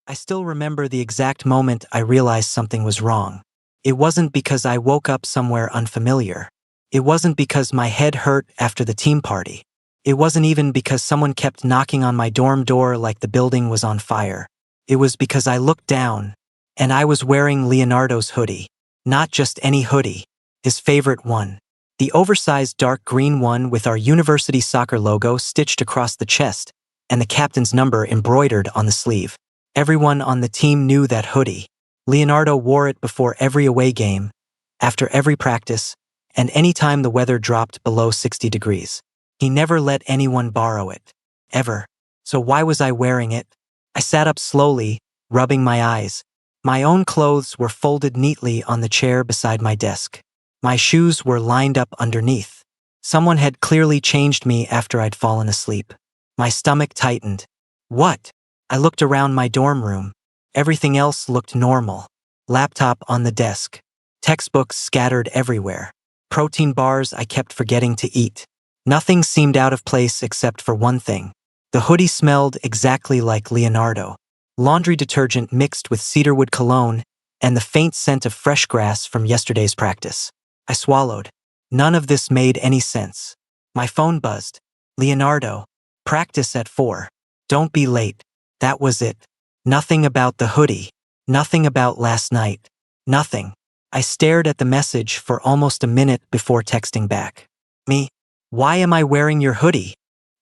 I still remember the exact moment I realized something was wrong. It wasn't because I woke up somewhere unfamiliar. It wasn't because my head hurt after the team party. It wasn't even because someone kept knocking on my dorm door like the building was on fire. It was because I looked down, and I was wearing Leonardo's hoodie. Not just any hoodie. His favorite one. The oversized dark green one with our university soccer logo stitched across the chest, and the captain's number embroidered on the sleeve. Everyone on the team knew that hoodie. Leonardo wore it before every away game, after every practice, and any time the weather dropped below 60 degrees. He never let anyone borrow it. Ever. So why was I wearing it? I sat up slowly, rubbing my eyes. My own clothes were folded neatly on the chair beside my desk. My shoes were lined up underneath. Someone had clearly changed me after I'd fallen asleep. My stomach tightened. What? I looked around my dorm room. Everything else looked normal. Laptop on the desk. Textbooks scattered everywhere. Protein bars I kept forgetting to eat. Nothing seemed out of place except for one thing. The hoodie smelled exactly like Leonardo. Laundry detergent mixed with cedarwood cologne and the faint scent of fresh grass from yesterday's practice. I swallowed. None of this made any sense. My phone buzzed. Leonardo. Practice at 4. Don't be late. That was it. Nothing about the hoodie. Nothing about last night. Nothing. I stared at the message for almost a minute before texting back. Me? Why am I wearing your hoodie?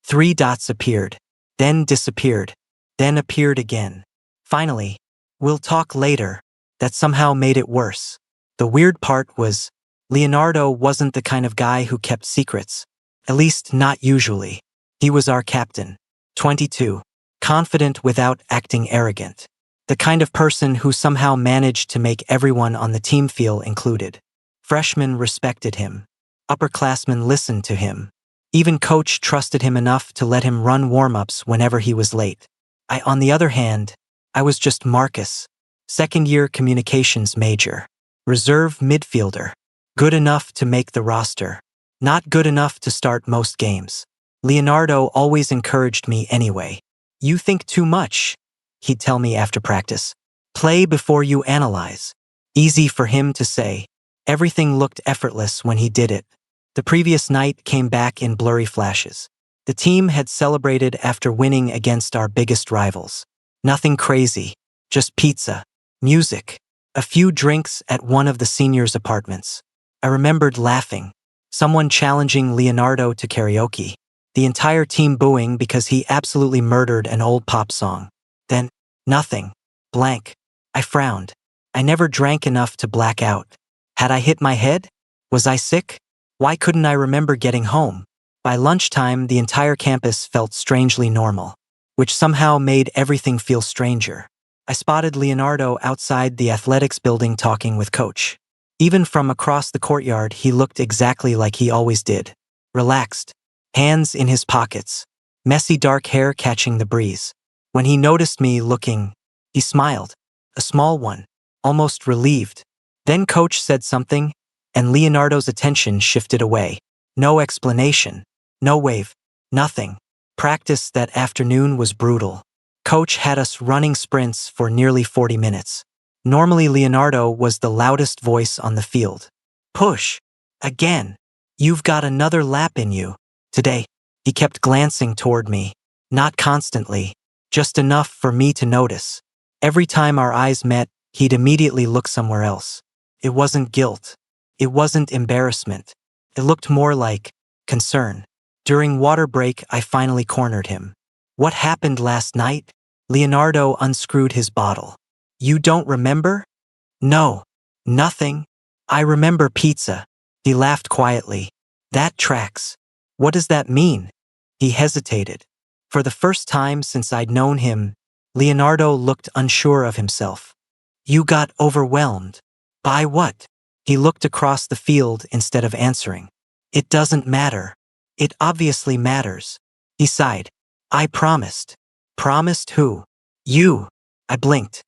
3 dots appeared, then disappeared, then appeared again. Finally, we'll talk later. That somehow made it worse. The weird part was, Leonardo wasn't the kind of guy who kept secrets. At least not usually. He was our captain. 22. Confident without acting arrogant. The kind of person who somehow managed to make everyone on the team feel included. Freshmen respected him. Upperclassmen listened to him. Even coach trusted him enough to let him run warm-ups whenever he was late. On the other hand, I was just Marcus. Second-year communications major. Reserve midfielder. Good enough to make the roster. Not good enough to start most games. Leonardo always encouraged me anyway. You think too much, he'd tell me after practice. Play before you analyze. Easy for him to say. Everything looked effortless when he did it. The previous night came back in blurry flashes. The team had celebrated after winning against our biggest rivals. Nothing crazy, just pizza, music, a few drinks at one of the seniors' apartments. I remembered laughing, someone challenging Leonardo to karaoke, the entire team booing because he absolutely murdered an old pop song. Then, nothing. Blank. I frowned. I never drank enough to black out. Had I hit my head? Was I sick? Why couldn't I remember getting home? By lunchtime, the entire campus felt strangely normal, which somehow made everything feel stranger. I spotted Leonardo outside the athletics building talking with coach. Even from across the courtyard, he looked exactly like he always did. Relaxed. Hands in his pockets. Messy dark hair catching the breeze. When he noticed me looking, he smiled. A small one. Almost relieved. Then coach said something, and Leonardo's attention shifted away. No explanation. No wave. Nothing. Practice that afternoon was brutal. Coach had us running sprints for nearly 40 minutes. Normally Leonardo was the loudest voice on the field. Push. Again. You've got another lap in you. Today. He kept glancing toward me. Not constantly. Just enough for me to notice. Every time our eyes met, he'd immediately look somewhere else. It wasn't guilt. It wasn't embarrassment. It looked more like concern. During water break, I finally cornered him. What happened last night? Leonardo unscrewed his bottle. You don't remember? No. Nothing. I remember pizza. He laughed quietly. That tracks. What does that mean? He hesitated. For the first time since I'd known him, Leonardo looked unsure of himself. You got overwhelmed. By what? He looked across the field instead of answering. It doesn't matter. It obviously matters. He sighed. I promised. Promised who? You. I blinked.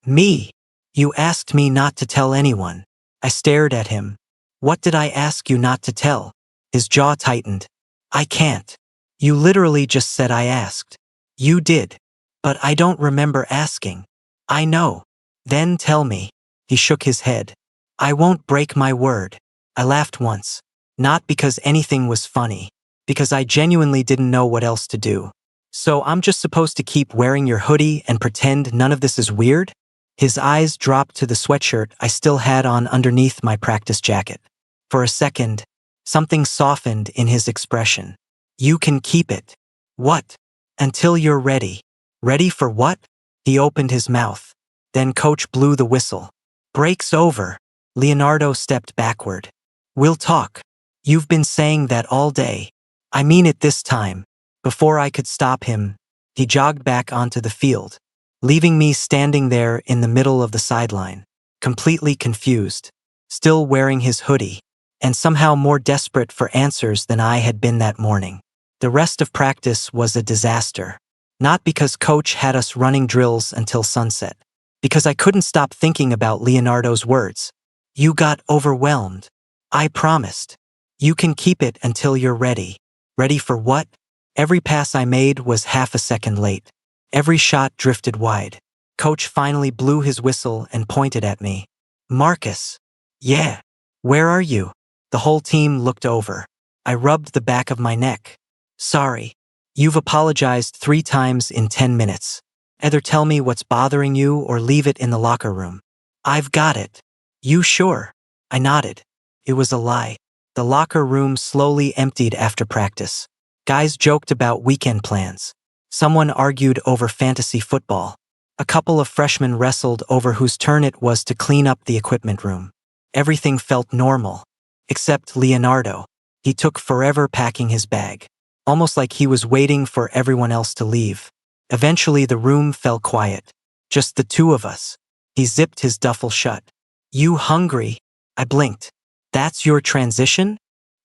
Me. You asked me not to tell anyone. I stared at him. What did I ask you not to tell? His jaw tightened. I can't. You literally just said I asked. You did. But I don't remember asking. I know. Then tell me. He shook his head. I won't break my word. I laughed once. Not because anything was funny. Because I genuinely didn't know what else to do. So I'm just supposed to keep wearing your hoodie and pretend none of this is weird? His eyes dropped to the sweatshirt I still had on underneath my practice jacket. For a second, something softened in his expression. You can keep it. What? Until you're ready. Ready for what? He opened his mouth. Then Coach blew the whistle. Break's over. Leonardo stepped backward. We'll talk. You've been saying that all day. I mean it this time. Before I could stop him, he jogged back onto the field, leaving me standing there in the middle of the sideline, completely confused, still wearing his hoodie, and somehow more desperate for answers than I had been that morning. The rest of practice was a disaster. Not because Coach had us running drills until sunset, because I couldn't stop thinking about Leonardo's words. You got overwhelmed. I promised. You can keep it until you're ready. Ready for what? Every pass I made was half a second late. Every shot drifted wide. Coach finally blew his whistle and pointed at me. Marcus. Yeah. Where are you? The whole team looked over. I rubbed the back of my neck. Sorry. You've apologized 3 times in 10 minutes. Either tell me what's bothering you or leave it in the locker room. I've got it. You sure? I nodded. It was a lie. The locker room slowly emptied after practice. Guys joked about weekend plans. Someone argued over fantasy football. A couple of freshmen wrestled over whose turn it was to clean up the equipment room. Everything felt normal. Except Leonardo. He took forever packing his bag. Almost like he was waiting for everyone else to leave. Eventually the room fell quiet. Just the 2 of us. He zipped his duffel shut. You hungry? I blinked. That's your transition?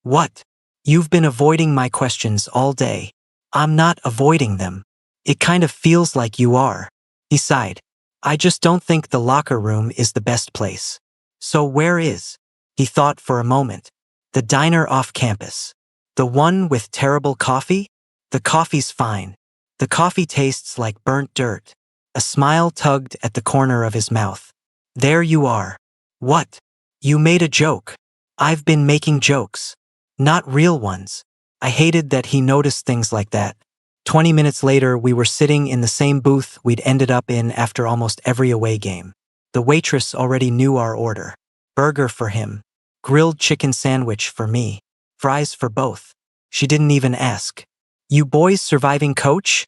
What? You've been avoiding my questions all day. I'm not avoiding them. It kind of feels like you are. He sighed. I just don't think the locker room is the best place. So where is? He thought for a moment. The diner off campus. The one with terrible coffee? The coffee's fine. The coffee tastes like burnt dirt. A smile tugged at the corner of his mouth. There you are. What? You made a joke. I've been making jokes. Not real ones. I hated that he noticed things like that. 20 minutes later, we were sitting in the same booth we'd ended up in after almost every away game. The waitress already knew our order. Burger for him. Grilled chicken sandwich for me. Fries for both. She didn't even ask. You boys surviving, Coach?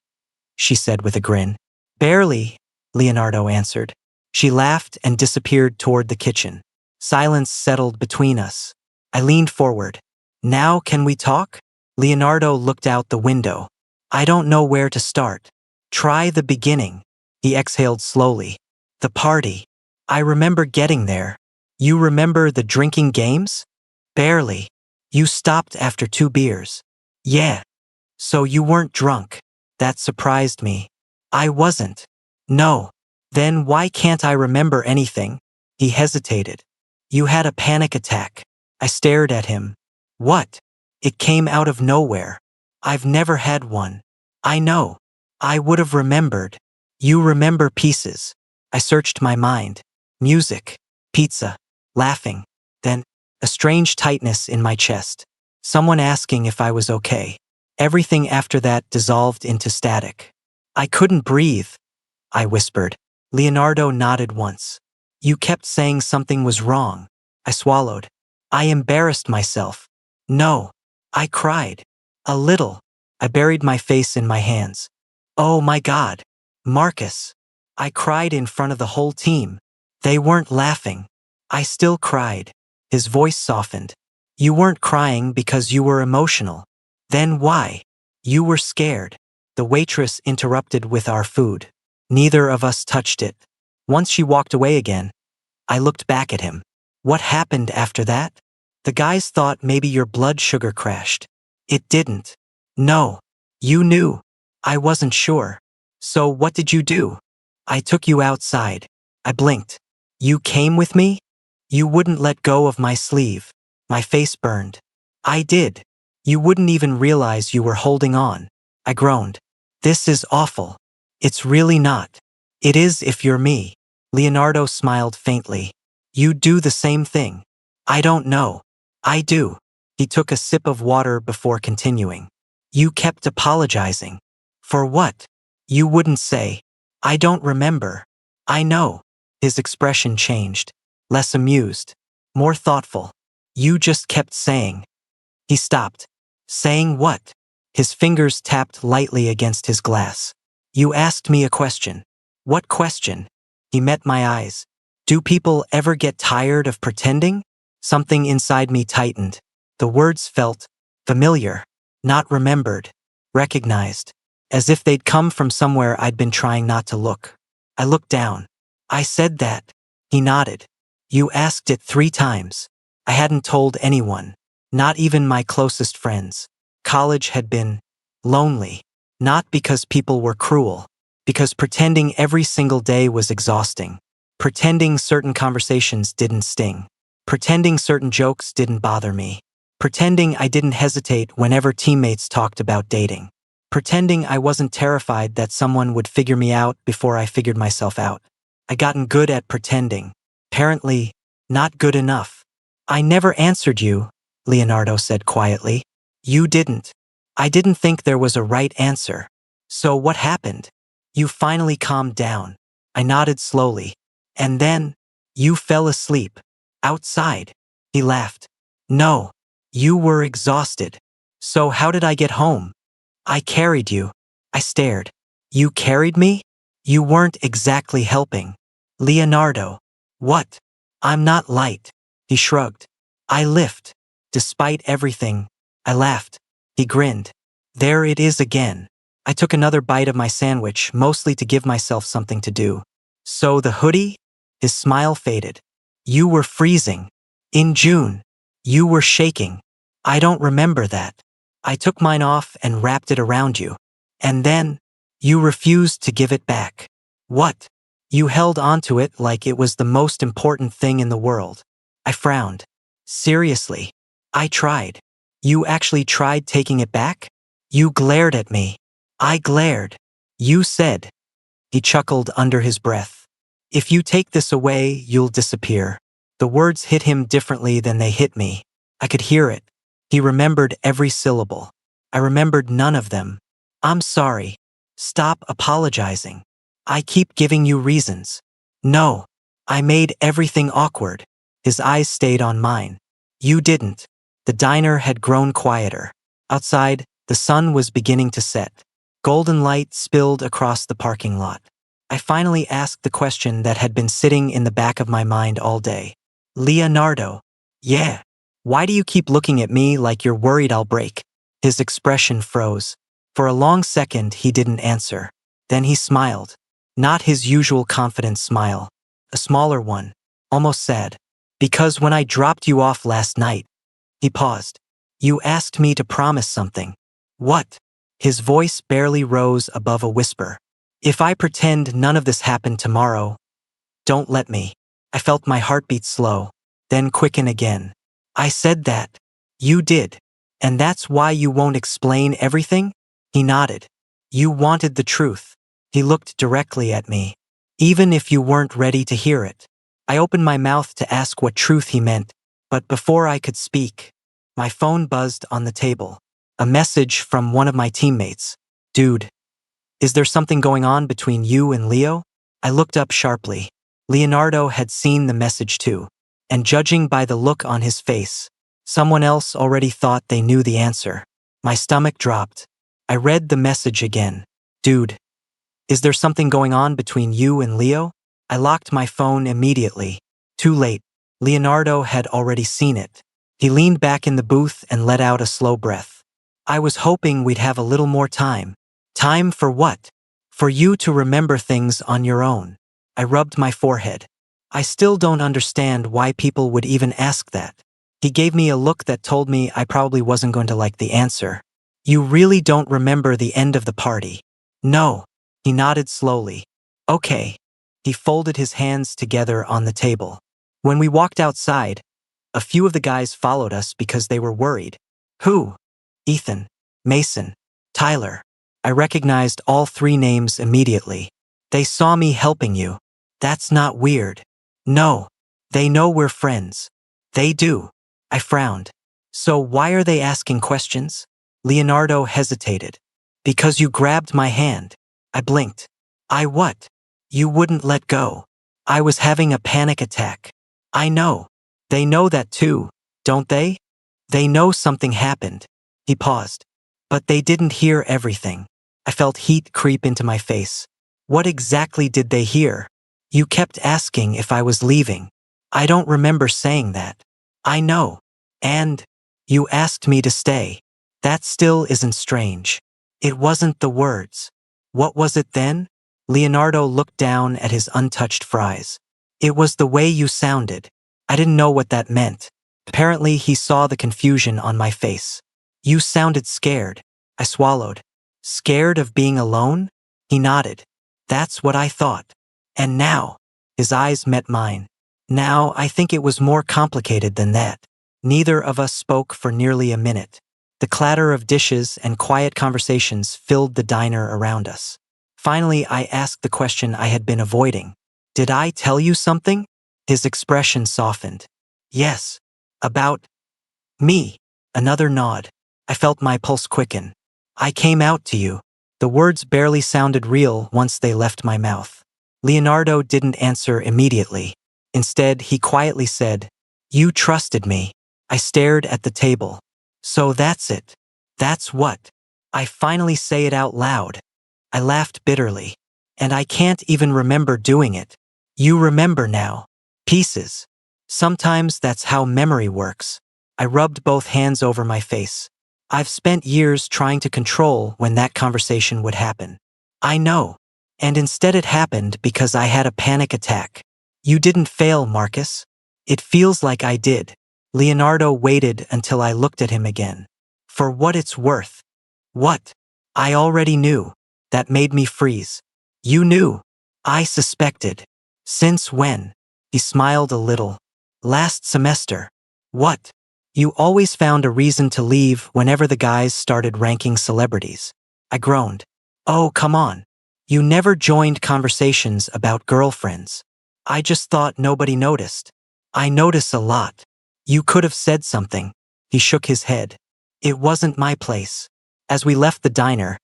She said with a grin. Barely, Leonardo answered. She laughed and disappeared toward the kitchen. Silence settled between us. I leaned forward. Now can we talk? Leonardo looked out the window. I don't know where to start. Try the beginning. He exhaled slowly. The party. I remember getting there. You remember the drinking games? Barely. You stopped after 2 beers. Yeah. So you weren't drunk. That surprised me. I wasn't. No. Then why can't I remember anything? He hesitated. You had a panic attack. I stared at him. What? It came out of nowhere. I've never had one. I know. I would have remembered. You remember pieces. I searched my mind. Music. Pizza. Laughing. Then, a strange tightness in my chest. Someone asking if I was okay. Everything after that dissolved into static. I couldn't breathe. I whispered. Leonardo nodded once. You kept saying something was wrong. I swallowed. I embarrassed myself. No. I cried. A little. I buried my face in my hands. Oh my God. Marcus. I cried in front of the whole team. They weren't laughing. I still cried. His voice softened. You weren't crying because you were emotional. Then why? You were scared. The waitress interrupted with our food. Neither of us touched it. Once she walked away again, I looked back at him. What happened after that? The guys thought maybe your blood sugar crashed. It didn't. No. You knew. I wasn't sure. So what did you do? I took you outside. I blinked. You came with me? You wouldn't let go of my sleeve. My face burned. I did. You wouldn't even realize you were holding on. I groaned. This is awful. It's really not. It is if you're me. Leonardo smiled faintly. You do the same thing. I don't know. I do. He took a sip of water before continuing. You kept apologizing. For what? You wouldn't say. I don't remember. I know. His expression changed. Less amused. More thoughtful. You just kept saying. He stopped. Saying what? His fingers tapped lightly against his glass. You asked me a question. What question? He met my eyes. Do people ever get tired of pretending? Something inside me tightened. The words felt familiar, not remembered, recognized, as if they'd come from somewhere I'd been trying not to look. I looked down. I said that. He nodded. You asked it 3 times. I hadn't told anyone, not even my closest friends. College had been lonely, not because people were cruel, because pretending every single day was exhausting. Pretending certain conversations didn't sting. Pretending certain jokes didn't bother me. Pretending I didn't hesitate whenever teammates talked about dating. Pretending I wasn't terrified that someone would figure me out before I figured myself out. I gotten good at pretending. Apparently, not good enough. I never answered you, Leonardo said quietly. You didn't. I didn't think there was a right answer. So what happened? You finally calmed down. I nodded slowly. And then, you fell asleep. Outside. He laughed. No. You were exhausted. So how did I get home? I carried you. I stared. You carried me? You weren't exactly helping. Leonardo. What? I'm not light. He shrugged. I lift. Despite everything. I laughed. He grinned. There it is again. I took another bite of my sandwich, mostly to give myself something to do. So the hoodie? His smile faded. You were freezing. In June. You were shaking. I don't remember that. I took mine off and wrapped it around you. And then, you refused to give it back. What? You held onto it like it was the most important thing in the world. I frowned. Seriously. I tried. You actually tried taking it back? You glared at me. I glared. You said. He chuckled under his breath. If you take this away, you'll disappear. The words hit him differently than they hit me. I could hear it. He remembered every syllable. I remembered none of them. I'm sorry. Stop apologizing. I keep giving you reasons. No. I made everything awkward. His eyes stayed on mine. You didn't. The diner had grown quieter. Outside, the sun was beginning to set. Golden light spilled across the parking lot. I finally asked the question that had been sitting in the back of my mind all day. Leonardo. Yeah. Why do you keep looking at me like you're worried I'll break? His expression froze. For a long second, he didn't answer. Then he smiled. Not his usual confident smile. A smaller one. Almost sad. Because when I dropped you off last night. He paused. You asked me to promise something. What? His voice barely rose above a whisper. If I pretend none of this happened tomorrow, don't let me. I felt my heartbeat slow, then quicken again. I said that. You did. And that's why you won't explain everything? He nodded. You wanted the truth. He looked directly at me. Even if you weren't ready to hear it. I opened my mouth to ask what truth he meant, but before I could speak, my phone buzzed on the table. A message from one of my teammates. Dude, is there something going on between you and Leo? I looked up sharply. Leonardo had seen the message too. And judging by the look on his face, someone else already thought they knew the answer. My stomach dropped. I read the message again. Dude, is there something going on between you and Leo? I locked my phone immediately. Too late. Leonardo had already seen it. He leaned back in the booth and let out a slow breath. I was hoping we'd have a little more time. Time for what? For you to remember things on your own. I rubbed my forehead. I still don't understand why people would even ask that. He gave me a look that told me I probably wasn't going to like the answer. You really don't remember the end of the party? No. He nodded slowly. Okay. He folded his hands together on the table. When we walked outside, a few of the guys followed us because they were worried. Who? Ethan, Mason, Tyler. I recognized all 3 names immediately. They saw me helping you. That's not weird. No. They know we're friends. They do. I frowned. So why are they asking questions? Leonardo hesitated. Because you grabbed my hand. I blinked. I what? You wouldn't let go. I was having a panic attack. I know. They know that too, don't they? They know something happened. He paused. But they didn't hear everything. I felt heat creep into my face. What exactly did they hear? You kept asking if I was leaving. I don't remember saying that. I know. And you asked me to stay. That still isn't strange. It wasn't the words. What was it then? Leonardo looked down at his untouched fries. It was the way you sounded. I didn't know what that meant. Apparently, he saw the confusion on my face. You sounded scared. I swallowed. Scared of being alone? He nodded. That's what I thought. And now, his eyes met mine. Now, I think it was more complicated than that. Neither of us spoke for nearly a minute. The clatter of dishes and quiet conversations filled the diner around us. Finally, I asked the question I had been avoiding. Did I tell you something? His expression softened. Yes. About me. Another nod. I felt my pulse quicken. I came out to you. The words barely sounded real once they left my mouth. Leonardo didn't answer immediately. Instead, he quietly said, You trusted me. I stared at the table. So that's it. That's what. I finally say it out loud. I laughed bitterly. And I can't even remember doing it. You remember now. Pieces. Sometimes that's how memory works. I rubbed both hands over my face. I've spent years trying to control when that conversation would happen. I know. And instead it happened because I had a panic attack. You didn't fail, Marcus. It feels like I did. Leonardo waited until I looked at him again. For what it's worth. What? I already knew. That made me freeze. You knew. I suspected. Since when? He smiled a little. Last semester. What? You always found a reason to leave whenever the guys started ranking celebrities. I groaned. Oh, come on. You never joined conversations about girlfriends. I just thought nobody noticed. I notice a lot. You could have said something. He shook his head. It wasn't my place. As we left the diner,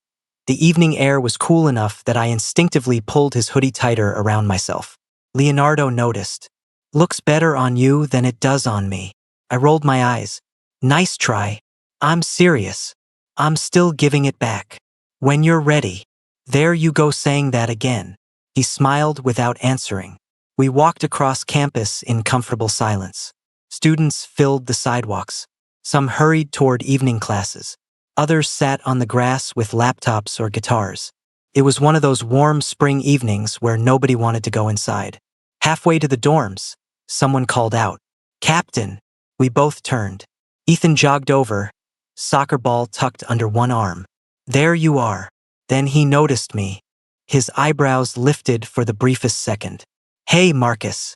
the evening air was cool enough that I instinctively pulled his hoodie tighter around myself. Leonardo noticed. Looks better on you than it does on me. I rolled my eyes. Nice try. I'm serious. I'm still giving it back. When you're ready. There you go saying that again. He smiled without answering. We walked across campus in comfortable silence. Students filled the sidewalks. Some hurried toward evening classes. Others sat on the grass with laptops or guitars. It was one of those warm spring evenings where nobody wanted to go inside. Halfway to the dorms, someone called out, Captain! We both turned. Ethan jogged over, soccer ball tucked under one arm. There you are. Then he noticed me. His eyebrows lifted for the briefest second. Hey, Marcus.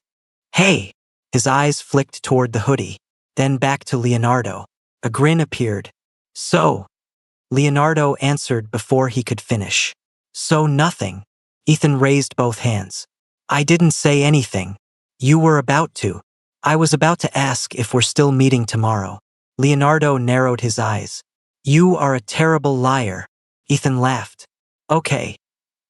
Hey! His eyes flicked toward the hoodie, then back to Leonardo. A grin appeared. So? Leonardo answered before he could finish. So nothing. Ethan raised both hands. I didn't say anything. You were about to. I was about to ask if we're still meeting tomorrow. Leonardo narrowed his eyes. You are a terrible liar. Ethan laughed. Okay.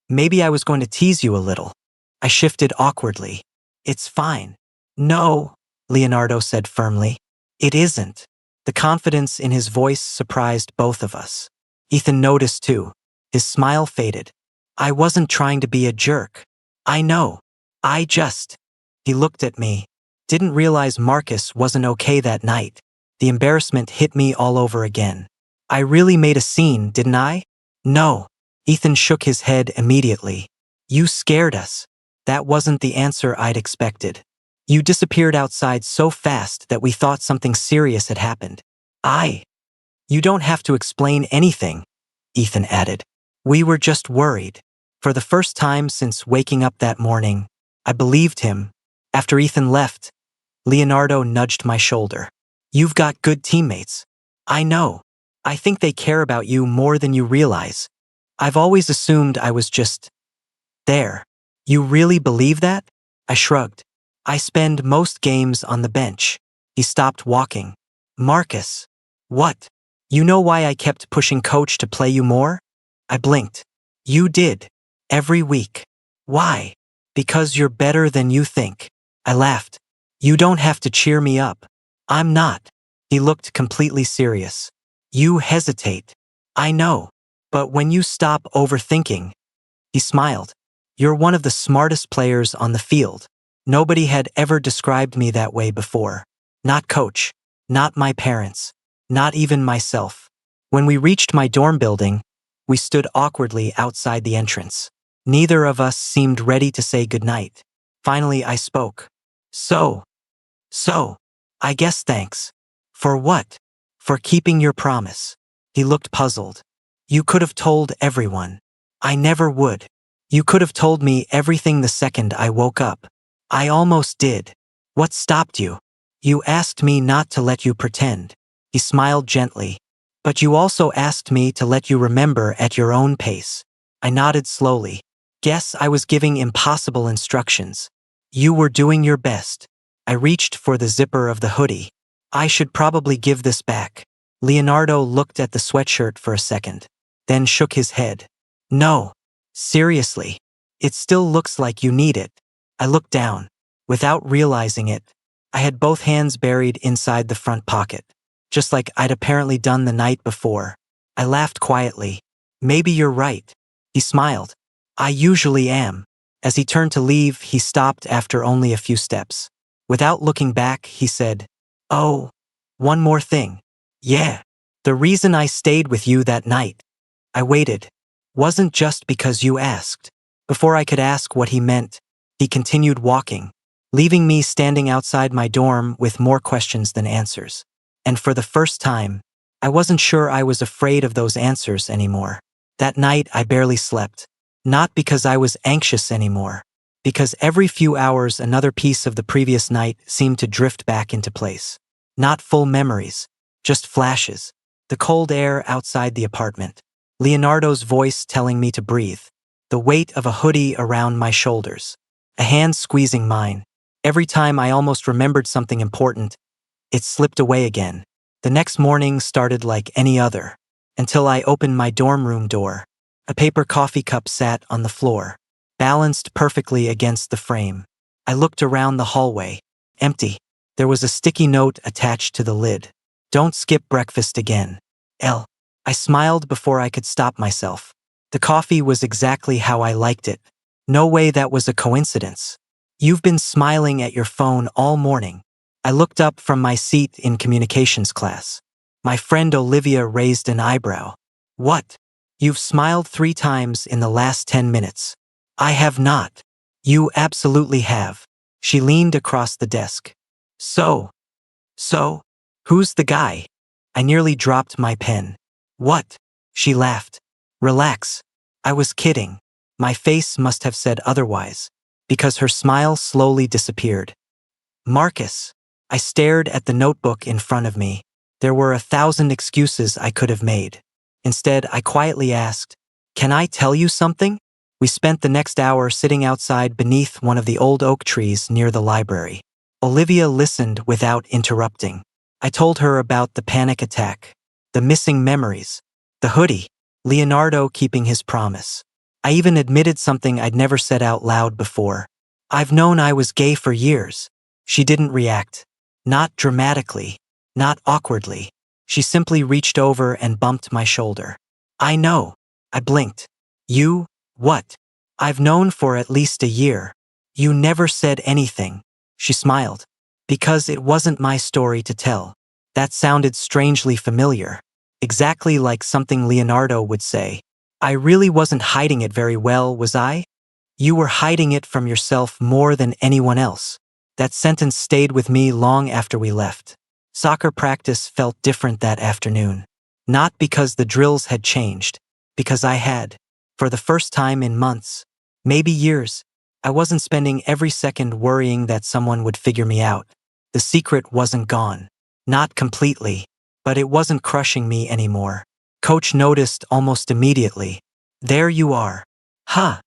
Maybe I was going to tease you a little. I shifted awkwardly. It's fine. No, Leonardo said firmly. It isn't. The confidence in his voice surprised both of us. Ethan noticed too. His smile faded. I wasn't trying to be a jerk. I know. He looked at me. Didn't realize Marcus wasn't okay that night. The embarrassment hit me all over again. I really made a scene, didn't I? No. Ethan shook his head immediately. You scared us. That wasn't the answer I'd expected. You disappeared outside so fast that we thought something serious had happened. You don't have to explain anything, Ethan added. We were just worried. For the first time since waking up that morning, I believed him. After Ethan left, Leonardo nudged my shoulder. You've got good teammates. I know. I think they care about you more than you realize. I've always assumed I was just there. You really believe that? I shrugged. I spend most games on the bench. He stopped walking. Marcus. What? You know why I kept pushing coach to play you more? I blinked. You did. Every week. Why? Because you're better than you think. I laughed. You don't have to cheer me up. I'm not. He looked completely serious. You hesitate. I know. But when you stop overthinking, he smiled. You're one of the smartest players on the field. Nobody had ever described me that way before. Not coach. Not my parents. Not even myself. When we reached my dorm building, we stood awkwardly outside the entrance. Neither of us seemed ready to say goodnight. Finally, I spoke. So, I guess thanks. For what? For keeping your promise. He looked puzzled. You could have told everyone. I never would. You could have told me everything the second I woke up. I almost did. What stopped you? You asked me not to let you pretend. He smiled gently. But you also asked me to let you remember at your own pace. I nodded slowly. Guess I was giving impossible instructions. You were doing your best. I reached for the zipper of the hoodie. I should probably give this back. Leonardo looked at the sweatshirt for a second, then shook his head. No. Seriously. It still looks like you need it. I looked down. Without realizing it, I had both hands buried inside the front pocket, just like I'd apparently done the night before. I laughed quietly. Maybe you're right. He smiled. I usually am. As he turned to leave, he stopped after only a few steps. Without looking back, he said, Oh, one more thing. Yeah. The reason I stayed with you that night, I waited, wasn't just because you asked. Before I could ask what he meant, he continued walking, leaving me standing outside my dorm with more questions than answers. And for the first time, I wasn't sure I was afraid of those answers anymore. That night, I barely slept. Not because I was anxious anymore, because every few hours another piece of the previous night seemed to drift back into place. Not full memories, just flashes. The cold air outside the apartment. Leonardo's voice telling me to breathe. The weight of a hoodie around my shoulders. A hand squeezing mine. Every time I almost remembered something important, it slipped away again. The next morning started like any other, until I opened my dorm room door. A paper coffee cup sat on the floor, balanced perfectly against the frame. I looked around the hallway. Empty. There was a sticky note attached to the lid. Don't skip breakfast again. L. I smiled before I could stop myself. The coffee was exactly how I liked it. No way that was a coincidence. You've been smiling at your phone all morning. I looked up from my seat in communications class. My friend Olivia raised an eyebrow. What? You've smiled 3 times in the last 10 minutes. I have not. You absolutely have. She leaned across the desk. So, who's the guy? I nearly dropped my pen. What? She laughed. Relax. I was kidding. My face must have said otherwise, because her smile slowly disappeared. Marcus. I stared at the notebook in front of me. There were 1,000 excuses I could have made. Instead, I quietly asked, Can I tell you something? We spent the next hour sitting outside beneath one of the old oak trees near the library. Olivia listened without interrupting. I told her about the panic attack, the missing memories, the hoodie, Leonardo keeping his promise. I even admitted something I'd never said out loud before. I've known I was gay for years. She didn't react. Not dramatically, not awkwardly. She simply reached over and bumped my shoulder. I know. I blinked. You? What? I've known for at least a year. You never said anything. She smiled. Because it wasn't my story to tell. That sounded strangely familiar. Exactly like something Leonardo would say. I really wasn't hiding it very well, was I? You were hiding it from yourself more than anyone else. That sentence stayed with me long after we left. Soccer practice felt different that afternoon. Not because the drills had changed, because I had. For the first time in months, maybe years, I wasn't spending every second worrying that someone would figure me out. The secret wasn't gone. Not completely, but it wasn't crushing me anymore. Coach noticed almost immediately. There you are. Huh.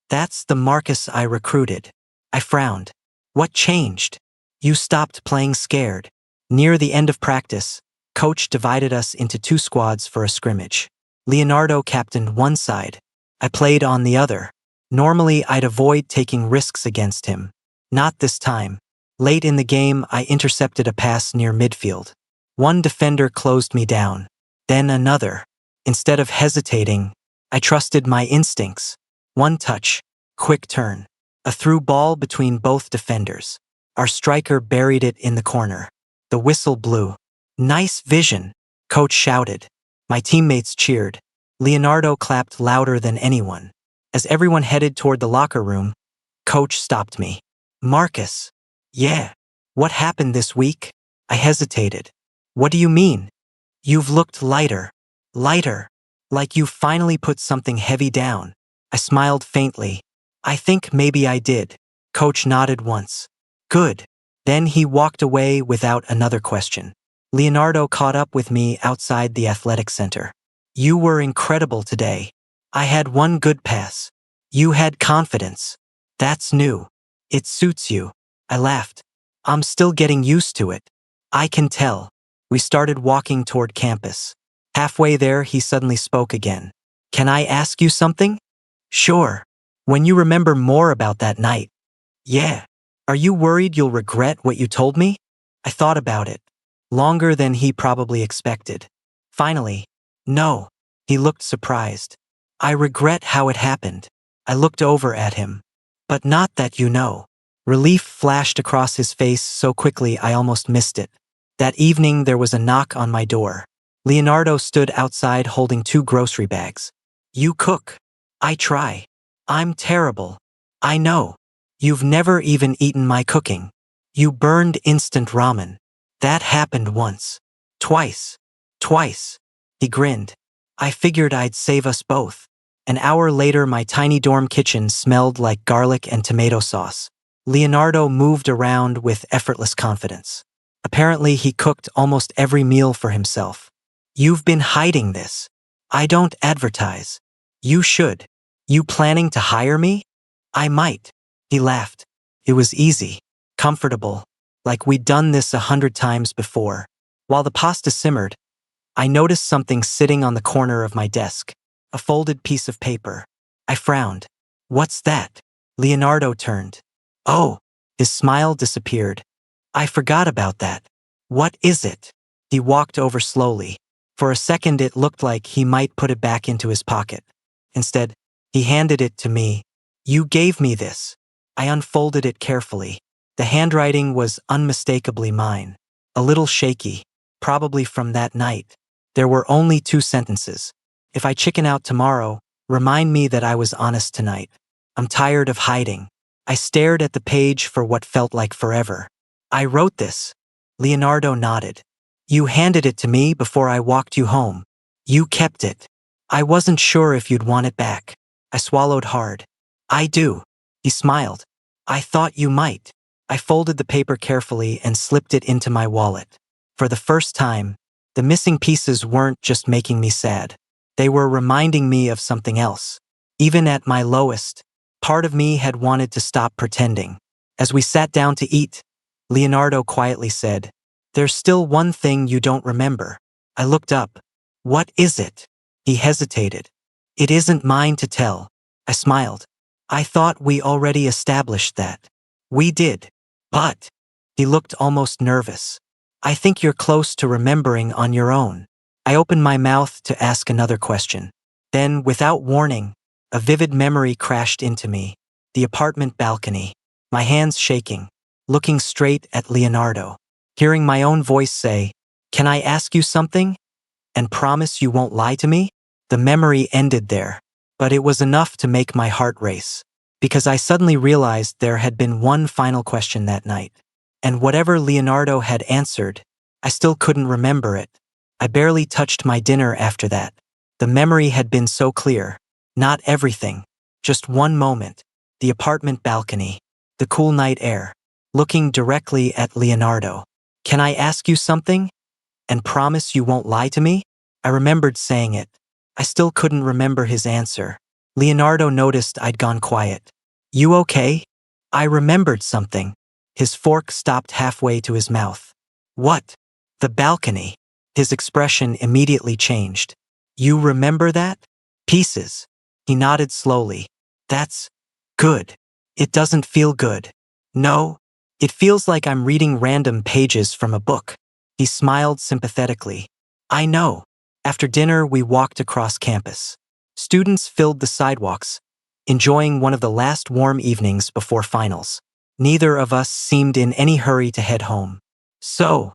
That's the Marcus I recruited. I frowned. What changed? You stopped playing scared. Near the end of practice, coach divided us into two squads for a scrimmage. Leonardo captained one side. I played on the other. Normally, I'd avoid taking risks against him. Not this time. Late in the game, I intercepted a pass near midfield. One defender closed me down. Then another. Instead of hesitating, I trusted my instincts. One touch, quick turn. A through ball between both defenders. Our striker buried it in the corner. The whistle blew. Nice vision, coach shouted. My teammates cheered. Leonardo clapped louder than anyone. As everyone headed toward the locker room, coach stopped me. Marcus. Yeah. What happened this week? I hesitated. What do you mean? You've looked lighter. Lighter. Like you finally put something heavy down. I smiled faintly. I think maybe I did. Coach nodded once. Good. Then he walked away without another question. Leonardo caught up with me outside the athletic center. You were incredible today. I had one good pass. You had confidence. That's new. It suits you. I laughed. I'm still getting used to it. I can tell. We started walking toward campus. Halfway there, he suddenly spoke again. Can I ask you something? Sure. When you remember more about that night. Yeah. Are you worried you'll regret what you told me? I thought about it. Longer than he probably expected. Finally, no. He looked surprised. I regret how it happened. I looked over at him. But not that you know. Relief flashed across his face so quickly I almost missed it. That evening there was a knock on my door. Leonardo stood outside holding 2 grocery bags. You cook. I try. I'm terrible. I know. You've never even eaten my cooking. You burned instant ramen. That happened once. Twice. Twice. He grinned. I figured I'd save us both. An hour later, my tiny dorm kitchen smelled like garlic and tomato sauce. Leonardo moved around with effortless confidence. Apparently, he cooked almost every meal for himself. You've been hiding this. I don't advertise. You should. You planning to hire me? I might. He laughed. It was easy. Comfortable. Like we'd done this 100 times before. While the pasta simmered, I noticed something sitting on the corner of my desk. A folded piece of paper. I frowned. What's that? Leonardo turned. Oh, his smile disappeared. I forgot about that. What is it? He walked over slowly. For a second it looked like he might put it back into his pocket. Instead, he handed it to me. You gave me this. I unfolded it carefully. The handwriting was unmistakably mine. A little shaky, probably from that night. There were only 2 sentences. If I chicken out tomorrow, remind me that I was honest tonight. I'm tired of hiding. I stared at the page for what felt like forever. I wrote this. Leonardo nodded. You handed it to me before I walked you home. You kept it. I wasn't sure if you'd want it back. I swallowed hard. I do. He smiled. I thought you might. I folded the paper carefully and slipped it into my wallet. For the first time, the missing pieces weren't just making me sad. They were reminding me of something else. Even at my lowest, part of me had wanted to stop pretending. As we sat down to eat, Leonardo quietly said, There's still one thing you don't remember. I looked up. What is it? He hesitated. It isn't mine to tell. I smiled. I thought we already established that. We did. But, he looked almost nervous. I think you're close to remembering on your own. I opened my mouth to ask another question. Then, without warning, a vivid memory crashed into me. The apartment balcony. My hands shaking, looking straight at Leonardo. Hearing my own voice say, Can I ask you something? And promise you won't lie to me? The memory ended there. But it was enough to make my heart race. Because I suddenly realized there had been one final question that night. And whatever Leonardo had answered, I still couldn't remember it. I barely touched my dinner after that. The memory had been so clear. Not everything. Just one moment. The apartment balcony. The cool night air. Looking directly at Leonardo. Can I ask you something? And promise you won't lie to me? I remembered saying it. I still couldn't remember his answer. Leonardo noticed I'd gone quiet. You okay? I remembered something. His fork stopped halfway to his mouth. What? The balcony. His expression immediately changed. You remember that? Pieces. He nodded slowly. That's good. It doesn't feel good. No, it feels like I'm reading random pages from a book. He smiled sympathetically. I know. After dinner, we walked across campus. Students filled the sidewalks, enjoying one of the last warm evenings before finals. Neither of us seemed in any hurry to head home. So,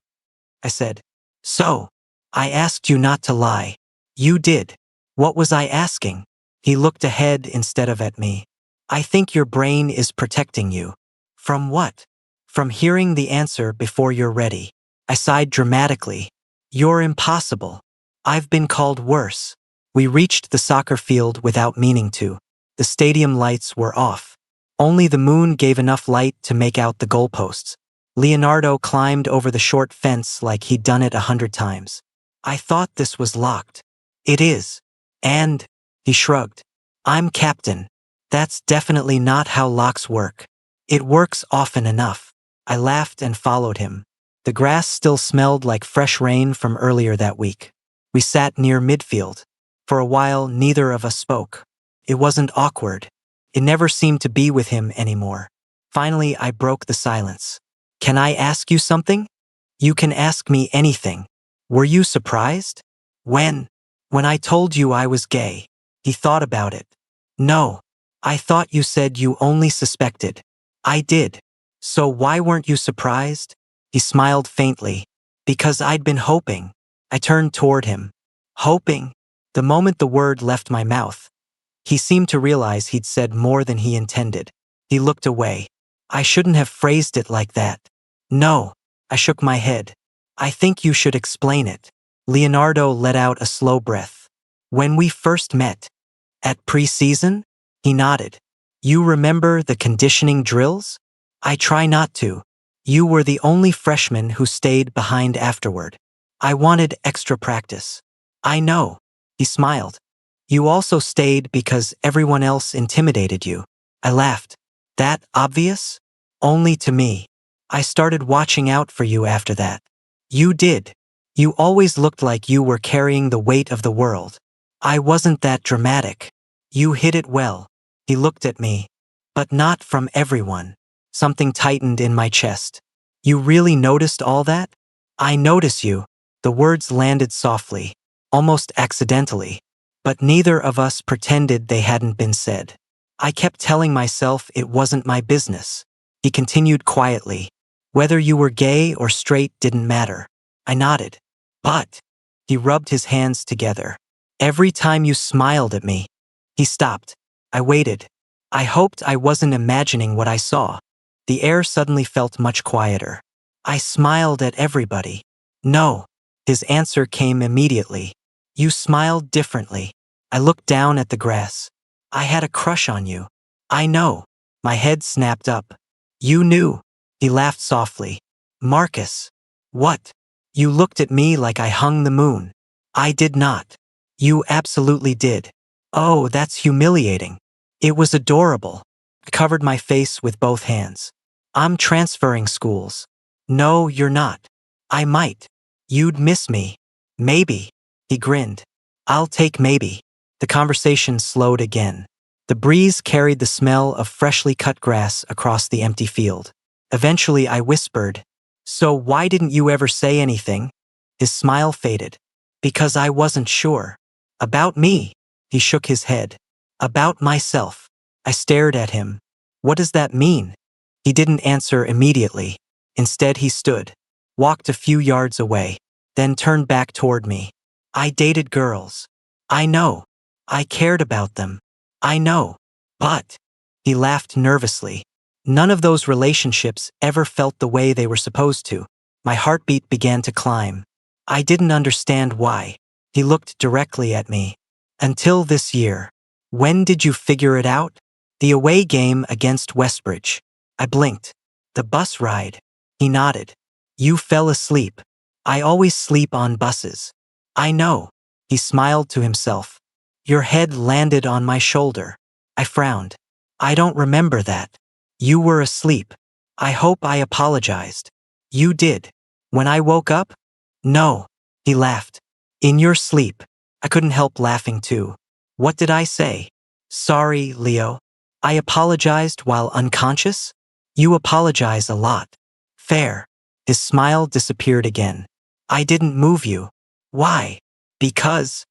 I said. So, I asked you not to lie. You did. What was I asking? He looked ahead instead of at me. I think your brain is protecting you. From what? From hearing the answer before you're ready. I sighed dramatically. You're impossible. I've been called worse. We reached the soccer field without meaning to. The stadium lights were off. Only the moon gave enough light to make out the goalposts. Leonardo climbed over the short fence like he'd done it 100 times. I thought this was locked. It is. And, he shrugged. I'm captain. That's definitely not how locks work. It works often enough. I laughed and followed him. The grass still smelled like fresh rain from earlier that week. We sat near midfield. For a while, neither of us spoke. It wasn't awkward. It never seemed to be with him anymore. Finally, I broke the silence. Can I ask you something? You can ask me anything. Were you surprised? When? When I told you I was gay. He thought about it. No. I thought you said you only suspected. I did. So why weren't you surprised? He smiled faintly. Because I'd been hoping. I turned toward him. Hoping? The moment the word left my mouth, he seemed to realize he'd said more than he intended. He looked away. I shouldn't have phrased it like that. No. I shook my head. I think you should explain it. Leonardo let out a slow breath. When we first met? At pre-season? He nodded. You remember the conditioning drills? I try not to. You were the only freshman who stayed behind afterward. I wanted extra practice. I know. He smiled. You also stayed because everyone else intimidated you. I laughed. That obvious? Only to me. I started watching out for you after that. You did. You always looked like you were carrying the weight of the world. I wasn't that dramatic. You hid it well. He looked at me. But not from everyone. Something tightened in my chest. You really noticed all that? I notice you. The words landed softly, almost accidentally. But neither of us pretended they hadn't been said. I kept telling myself it wasn't my business. He continued quietly. Whether you were gay or straight didn't matter. I nodded. But, he rubbed his hands together. Every time you smiled at me. He stopped. I waited. I hoped I wasn't imagining what I saw. The air suddenly felt much quieter. I smiled at everybody. No. His answer came immediately. You smiled differently. I looked down at the grass. I had a crush on you. I know. My head snapped up. You knew. He laughed softly. Marcus. What? You looked at me like I hung the moon. I did not. You absolutely did. Oh, that's humiliating. It was adorable. I covered my face with both hands. I'm transferring schools. No, you're not. I might. You'd miss me. Maybe. He grinned. I'll take maybe. The conversation slowed again. The breeze carried the smell of freshly cut grass across the empty field. Eventually I whispered, So why didn't you ever say anything? His smile faded. Because I wasn't sure. About me. He shook his head. About myself. I stared at him. What does that mean? He didn't answer immediately. Instead he stood, walked a few yards away, then turned back toward me. I dated girls. I know. I cared about them. I know. But, he laughed nervously. None of those relationships ever felt the way they were supposed to. My heartbeat began to climb. I didn't understand why. He looked directly at me. Until this year. When did you figure it out? The away game against Westbridge. I blinked. The bus ride. He nodded. You fell asleep. I always sleep on buses. I know. He smiled to himself. Your head landed on my shoulder. I frowned. I don't remember that. You were asleep. I hope I apologized. You did. When I woke up? No. He laughed. In your sleep. I couldn't help laughing too. What did I say? Sorry, Leo. I apologized while unconscious? You apologize a lot. Fair. His smile disappeared again. I didn't move you. Why? Because.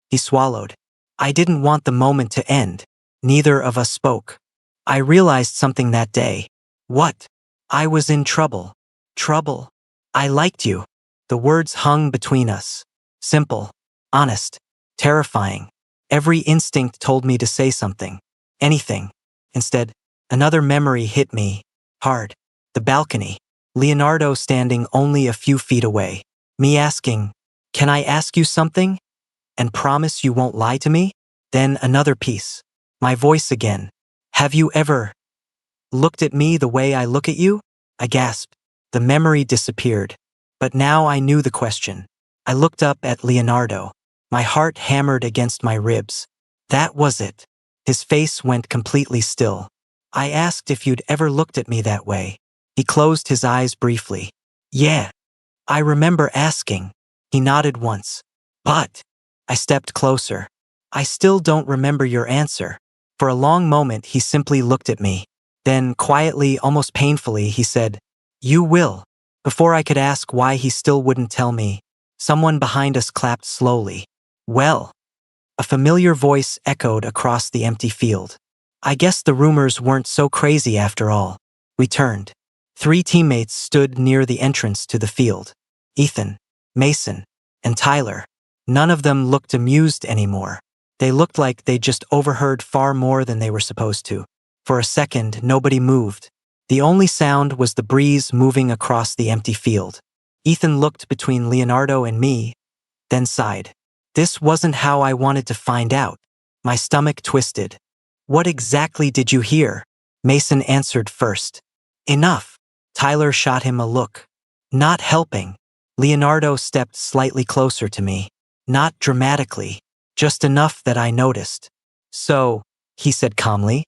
He swallowed. I didn't want the moment to end. Neither of us spoke. I realized something that day. What? I was in trouble. Trouble? I liked you. The words hung between us. Simple. Honest. Terrifying. Every instinct told me to say something. Anything. Instead, another memory hit me. Hard. The balcony. Leonardo standing only a few feet away. Me asking, "Can I ask you something? And promise you won't lie to me?" Then another piece. My voice again. Have you ever looked at me the way I look at you? I gasped. The memory disappeared. But now I knew the question. I looked up at Leonardo. My heart hammered against my ribs. That was it. His face went completely still. I asked if you'd ever looked at me that way. He closed his eyes briefly. Yeah. I remember asking. He nodded once. But. I stepped closer. I still don't remember your answer. For a long moment he simply looked at me. Then, quietly, almost painfully, he said, "You will." Before I could ask why he still wouldn't tell me, someone behind us clapped slowly. Well. A familiar voice echoed across the empty field. I guess the rumors weren't so crazy after all. We turned. 3 teammates stood near the entrance to the field. Ethan, Mason, and Tyler. None of them looked amused anymore. They looked like they just overheard far more than they were supposed to. For a second, nobody moved. The only sound was the breeze moving across the empty field. Ethan looked between Leonardo and me, then sighed. This wasn't how I wanted to find out. My stomach twisted. What exactly did you hear? Mason answered first. Enough. Tyler shot him a look. Not helping. Leonardo stepped slightly closer to me. Not dramatically. Just enough that I noticed. So, he said calmly,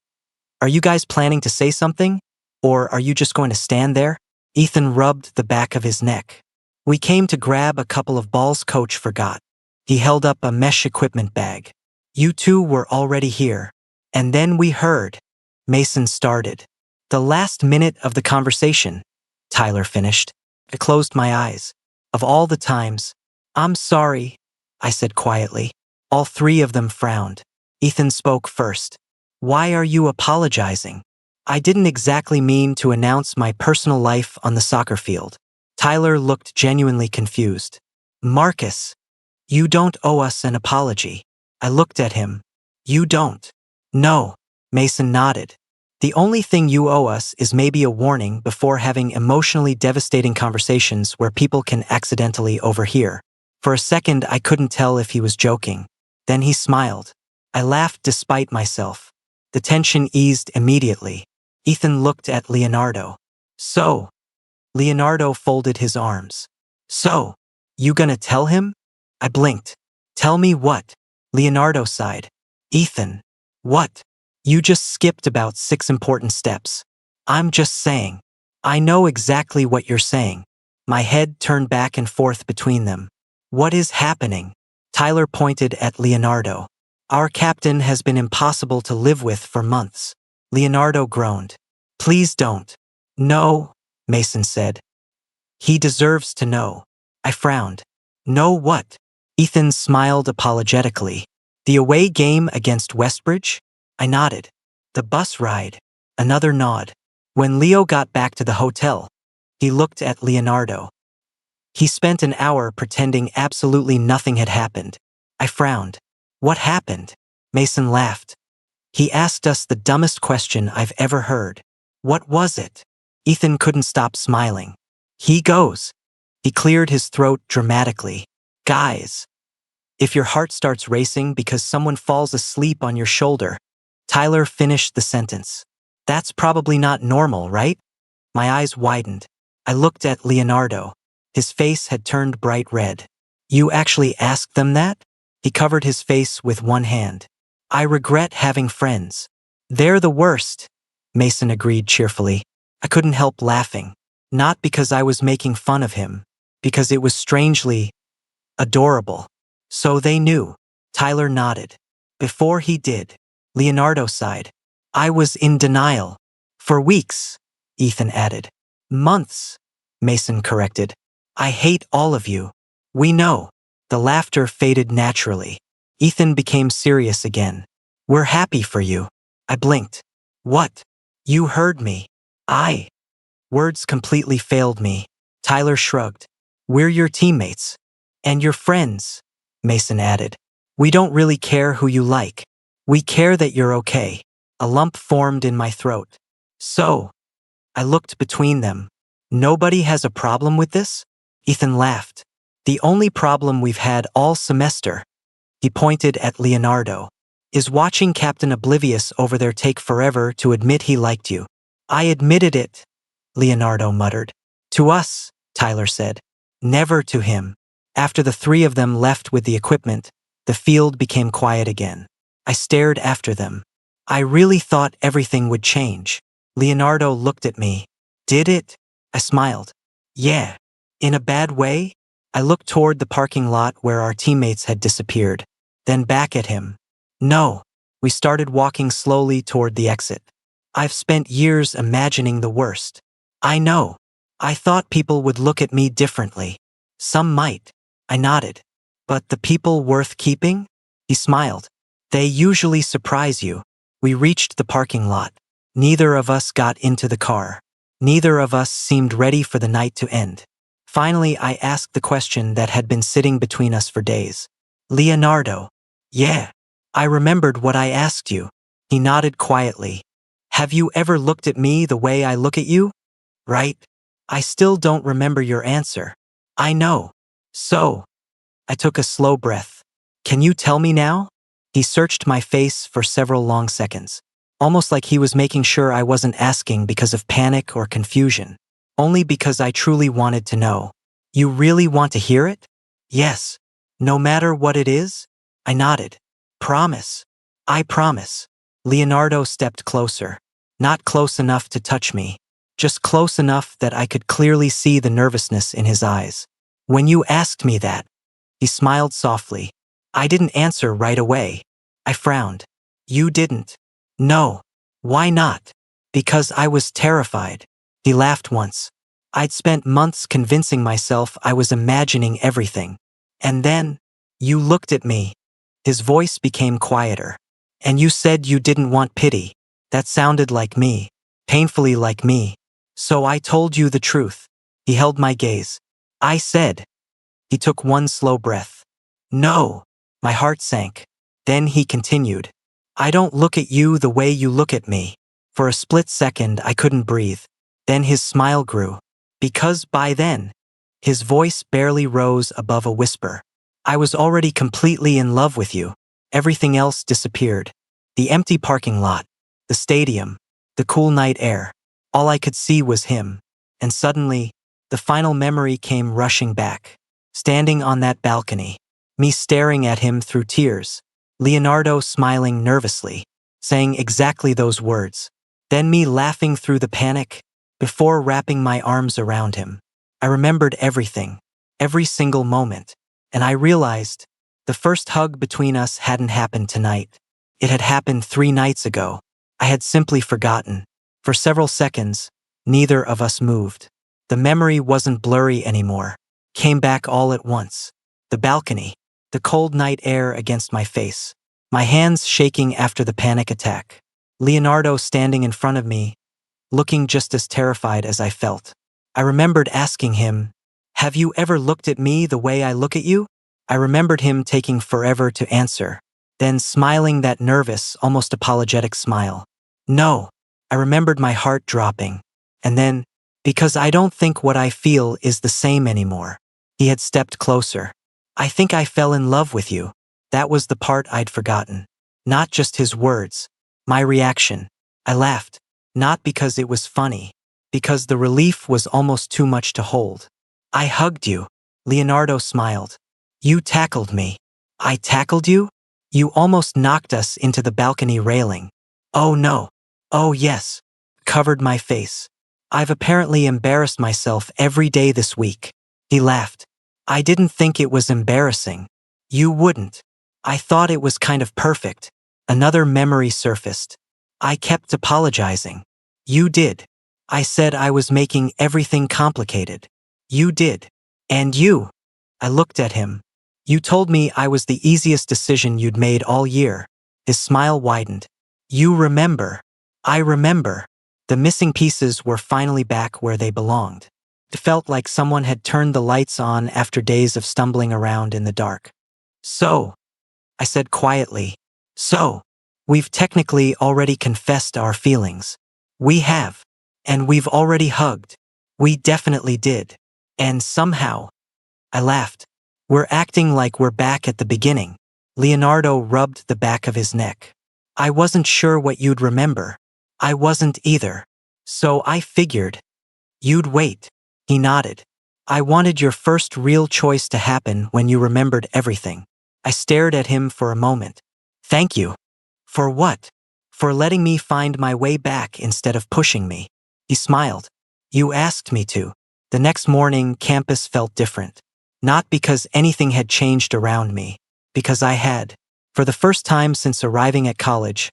are you guys planning to say something? Or are you just going to stand there? Ethan rubbed the back of his neck. We came to grab a couple of balls coach forgot. He held up a mesh equipment bag. You two were already here. And then we heard. Mason started. The last minute of the conversation, Tyler finished. I closed my eyes. Of all the times, I'm sorry, I said quietly. All 3 of them frowned. Ethan spoke first. Why are you apologizing? I didn't exactly mean to announce my personal life on the soccer field. Tyler looked genuinely confused. Marcus, you don't owe us an apology. I looked at him. You don't. No. Mason nodded. The only thing you owe us is maybe a warning before having emotionally devastating conversations where people can accidentally overhear. For a second, I couldn't tell if he was joking. Then he smiled. I laughed despite myself. The tension eased immediately. Ethan looked at Leonardo. So. Leonardo folded his arms. So. You gonna tell him? I blinked. Tell me what? Leonardo sighed. Ethan. What? You just skipped about 6 important steps. I'm just saying. I know exactly what you're saying. My head turned back and forth between them. What is happening? Tyler pointed at Leonardo. Our captain has been impossible to live with for months. Leonardo groaned. Please don't. No, Mason said. He deserves to know. I frowned. Know what? Ethan smiled apologetically. The away game against Westbridge? I nodded. The bus ride. Another nod. When Leo got back to the hotel, he looked at Leonardo. He spent an hour pretending absolutely nothing had happened. I frowned. What happened? Mason laughed. He asked us the dumbest question I've ever heard. What was it? Ethan couldn't stop smiling. He goes. He cleared his throat dramatically. Guys. If your heart starts racing because someone falls asleep on your shoulder. Tyler finished the sentence. That's probably not normal, right? My eyes widened. I looked at Leonardo. His face had turned bright red. You actually asked them that? He covered his face with one hand. I regret having friends. They're the worst, Mason agreed cheerfully. I couldn't help laughing. Not because I was making fun of him, because it was strangely adorable. So they knew. Tyler nodded. Before he did, Leonardo sighed. I was in denial. For weeks, Ethan added. Months, Mason corrected. I hate all of you. We know. The laughter faded naturally. Ethan became serious again. We're happy for you. I blinked. What? You heard me. Words completely failed me. Tyler shrugged. We're your teammates. And your friends, Mason added. We don't really care who you like. We care that you're okay. A lump formed in my throat. So, I looked between them. Nobody has a problem with this? Ethan laughed. The only problem we've had all semester, he pointed at Leonardo, is watching Captain Oblivious over there take forever to admit he liked you. I admitted it, Leonardo muttered. To us, Tyler said. Never to him. After the three of them left with the equipment, the field became quiet again. I stared after them. I really thought everything would change. Leonardo looked at me. Did it? I smiled. Yeah. In a bad way? I looked toward the parking lot where our teammates had disappeared, then back at him. No. We started walking slowly toward the exit. I've spent years imagining the worst. I know. I thought people would look at me differently. Some might. I nodded. But the people worth keeping? He smiled. They usually surprise you. We reached the parking lot. Neither of us got into the car. Neither of us seemed ready for the night to end. Finally, I asked the question that had been sitting between us for days. Leonardo. Yeah. I remembered what I asked you. He nodded quietly. Have you ever looked at me the way I look at you? Right? I still don't remember your answer. I know. So. I took a slow breath. Can you tell me now? He searched my face for several long seconds, almost like he was making sure I wasn't asking because of panic or confusion, only because I truly wanted to know. You really want to hear it? Yes. No matter what it is? I nodded. Promise. I promise. Leonardo stepped closer. Not close enough to touch me, just close enough that I could clearly see the nervousness in his eyes. When you asked me that, he smiled softly. I didn't answer right away. I frowned. You didn't? No. Why not? Because I was terrified. He laughed once. I'd spent months convincing myself I was imagining everything. And then, you looked at me. His voice became quieter. And you said you didn't want pity. That sounded like me. Painfully like me. So I told you the truth. He held my gaze. I said. He took one slow breath. No. My heart sank. Then he continued. I don't look at you the way you look at me. For a split second, I couldn't breathe. Then his smile grew. Because by then, his voice barely rose above a whisper. I was already completely in love with you. Everything else disappeared. The empty parking lot, the stadium, the cool night air. All I could see was him. And suddenly, the final memory came rushing back. Standing on that balcony, me staring at him through tears, Leonardo smiling nervously, saying exactly those words. Then me laughing through the panic, before wrapping my arms around him. I remembered everything, every single moment, and I realized the first hug between us hadn't happened tonight. It had happened 3 nights ago. I had simply forgotten. For several seconds, neither of us moved. The memory wasn't blurry anymore. Came back all at once. The balcony, the cold night air against my face, my hands shaking after the panic attack. Leonardo standing in front of me, looking just as terrified as I felt. I remembered asking him, have you ever looked at me the way I look at you? I remembered him taking forever to answer, then smiling that nervous, almost apologetic smile. No. I remembered my heart dropping. And then, because I don't think what I feel is the same anymore. He had stepped closer. I think I fell in love with you. That was the part I'd forgotten. Not just his words. My reaction. I laughed. Not because it was funny. Because the relief was almost too much to hold. I hugged you. Leonardo smiled. You tackled me. I tackled you? You almost knocked us into the balcony railing. Oh no. Oh yes. Covered my face. I've apparently embarrassed myself every day this week. He laughed. I didn't think it was embarrassing. You wouldn't. I thought it was kind of perfect. Another memory surfaced. I kept apologizing. You did. I said I was making everything complicated. You did. And you. I looked at him. You told me I was the easiest decision you'd made all year. His smile widened. You remember. I remember. The missing pieces were finally back where they belonged. It felt like someone had turned the lights on after days of stumbling around in the dark. So, I said quietly, so, we've technically already confessed our feelings. We have. And we've already hugged. We definitely did. And somehow, I laughed. We're acting like we're back at the beginning. Leonardo rubbed the back of his neck. I wasn't sure what you'd remember. I wasn't either. So I figured you'd wait. He nodded. I wanted your first real choice to happen when you remembered everything. I stared at him for a moment. Thank you. For what? For letting me find my way back instead of pushing me. He smiled. You asked me to. The next morning, campus felt different. Not because anything had changed around me, because I had. For the first time since arriving at college,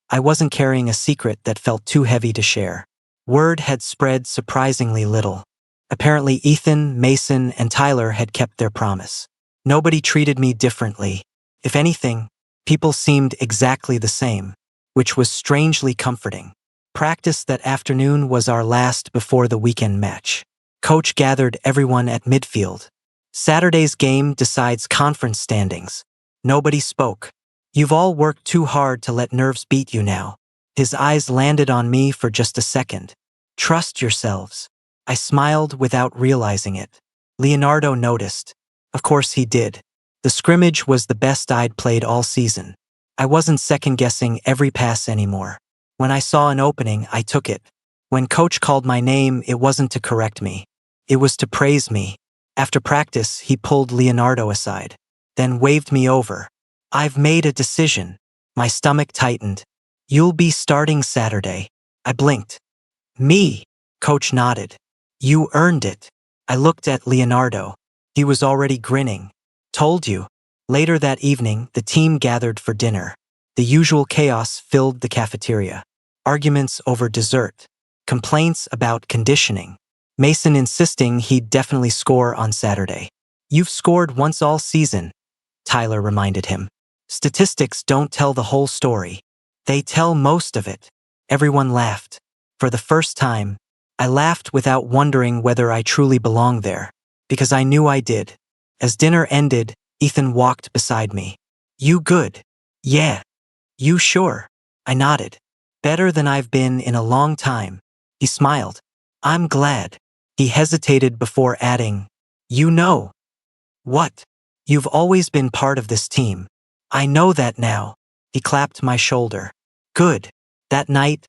I wasn't carrying a secret that felt too heavy to share. Word had spread surprisingly little. Apparently Ethan, Mason, and Tyler had kept their promise. Nobody treated me differently. If anything, people seemed exactly the same, which was strangely comforting. Practice that afternoon was our last before the weekend match. Coach gathered everyone at midfield. Saturday's game decides conference standings. Nobody spoke. You've all worked too hard to let nerves beat you now. His eyes landed on me for just a second. Trust yourselves. I smiled without realizing it. Leonardo noticed. Of course he did. The scrimmage was the best I'd played all season. I wasn't second-guessing every pass anymore. When I saw an opening, I took it. When coach called my name, it wasn't to correct me. It was to praise me. After practice, he pulled Leonardo aside, then waved me over. I've made a decision. My stomach tightened. You'll be starting Saturday. I blinked. Me? Coach nodded. You earned it. I looked at Leonardo. He was already grinning. Told you. Later that evening, the team gathered for dinner. The usual chaos filled the cafeteria. Arguments over dessert. Complaints about conditioning. Mason insisting he'd definitely score on Saturday. You've scored once all season, Tyler reminded him. Statistics don't tell the whole story. They tell most of it. Everyone laughed. For the first time, I laughed without wondering whether I truly belonged there, because I knew I did. As dinner ended, Ethan walked beside me. You good? Yeah. You sure? I nodded. Better than I've been in a long time. He smiled. I'm glad. He hesitated before adding, You know. What? You've always been part of this team. I know that now. He clapped my shoulder. Good. That night,